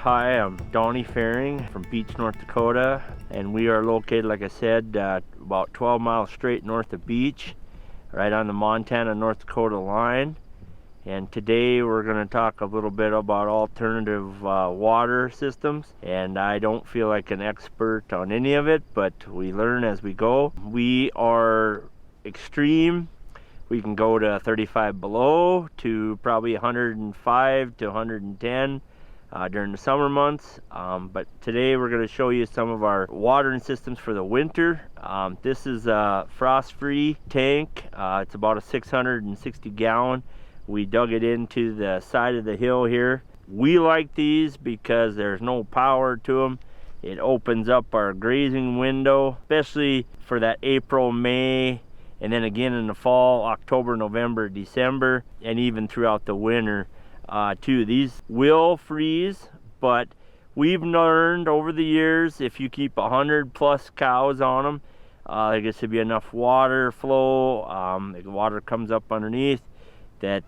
Hi, I'm Donnie Feiring from Beach, North Dakota, and we are located, like I said, about 12 miles straight north of Beach, right on the Montana-North Dakota line. And today we're going to talk a little bit about alternative water systems, and I don't feel like an expert on any of it, but we learn as we go. We are extreme. We can go to 35 below to probably 105 to 110 during the summer months, but today we're going to show you some of our watering systems for the winter. This is a frost-free tank. It's about a 660 gallon. We dug it into the side of the hill here. We like these because there's no power to them. It opens up our grazing window, especially for that April, May, and then again in the fall, October, November, December, and even throughout the winter too. These will freeze, but we've learned over the years if you keep 100 plus cows on them, there gets to be enough water flow. The water comes up underneath that,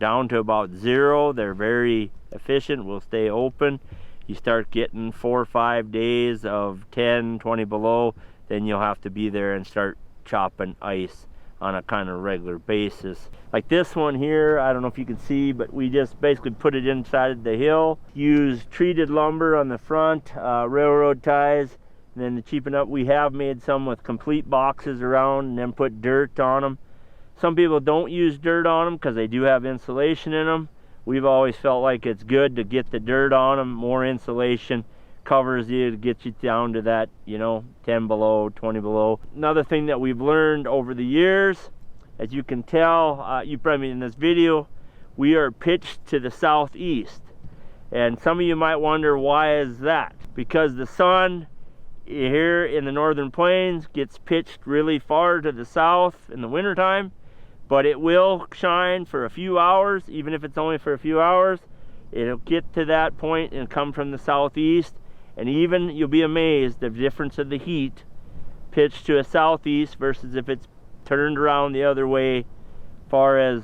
down to about 0. They're very efficient, will stay open. You start getting 4 or 5 days of 10, 20 below, then you'll have to be there and start chopping ice on a kind of regular basis. Like this one here, I don't know if you can see, but we just basically put it inside the hill, use treated lumber on the front, railroad ties, and then to cheapen up, we have made some with complete boxes around and then put dirt on them. Some people don't use dirt on them because they do have insulation in them. We've always felt like it's good to get the dirt on them. More insulation covers you to get you down to that, 10 below, 20 below. Another thing that we've learned over the years, as you can tell, you probably in this video, we are pitched to the southeast. And some of you might wonder, why is that? Because the sun here in the northern plains gets pitched really far to the south in the wintertime, but it will shine for a few hours. Even if it's only for a few hours, it'll get to that point and come from the southeast. And even you'll be amazed the difference of the heat pitched to a southeast versus if it's turned around the other way. Far as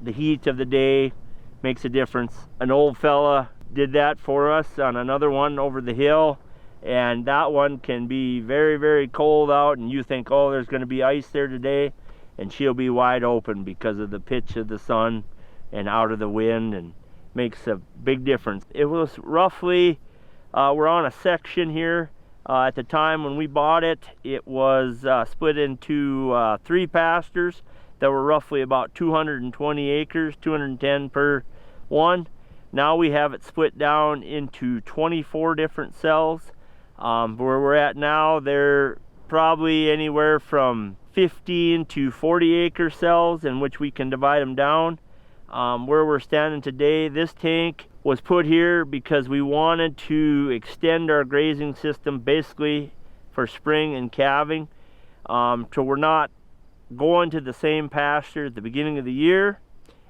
the heat of the day makes a difference. An old fella did that for us on another one over the hill, and that one can be very, very cold out, and you think, oh, there's going to be ice there today, and she'll be wide open because of the pitch of the sun and out of the wind, and makes a big difference. It was roughly, we're on a section here. At the time when we bought it, it was split into 3 pastures that were roughly about 220 acres, 210 per one. Now we have it split down into 24 different cells. Where we're at now, they're probably anywhere from 15 to 40 acre cells in which we can divide them down. Where we're standing today, this tank was put here because we wanted to extend our grazing system basically for spring and calving. So we're not going to the same pasture at the beginning of the year,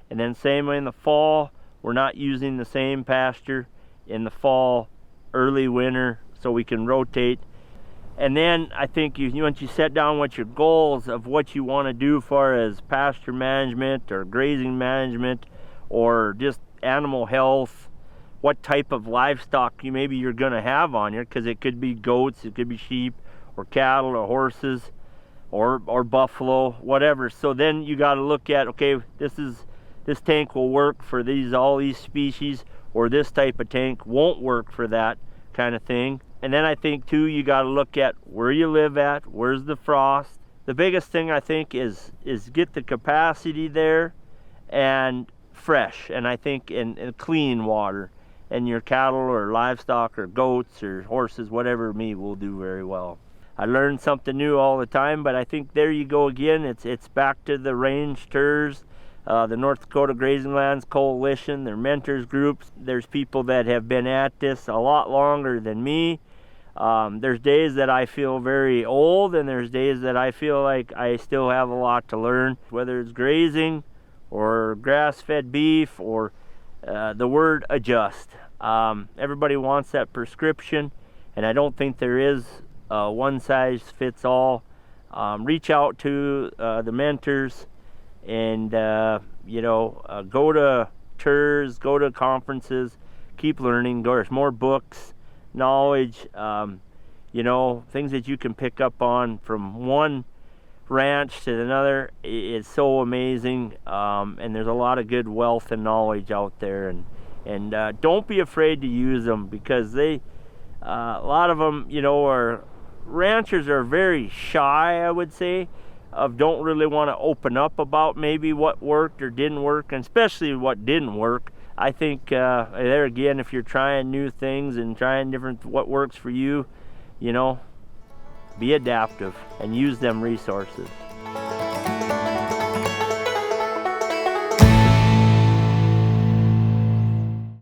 and then same way in the fall, we're not using the same pasture in the fall, early winter, so we can rotate. And then I think once you set down what your goals of what you want to do as far as pasture management or grazing management or just animal health, what type of livestock maybe you're going to have on here, because it could be goats, it could be sheep or cattle or horses or buffalo, whatever. So then you got to look at, okay, this tank will work for all these species, or this type of tank won't work for that kind of thing. And then I think too, you got to look at where you live at, where's the frost. The biggest thing I think is get the capacity there and fresh, and I think in clean water, and your cattle or livestock or goats or horses, whatever me, will do very well. I learn something new all the time, but I think there you go again. It's back to the rangers, the North Dakota Grazing Lands Coalition, their mentors groups. There's people that have been at this a lot longer than me. There's days that I feel very old, and there's days that I feel like I still have a lot to learn, whether it's grazing or grass-fed beef or the word adjust. Everybody wants that prescription, and I don't think there is one size fits all. Reach out to the mentors and go to tours, go to conferences, keep learning. There's more books, knowledge, you know, things that you can pick up on from one ranch to another. It's so amazing, and there's a lot of good wealth and knowledge out there, and don't be afraid to use them, because they a lot of them, you know, ranchers are very shy, I would say, don't really want to open up about maybe what worked or didn't work, and especially what didn't work. I think there again, if you're trying new things and trying different what works for you, you know, be adaptive and use them resources.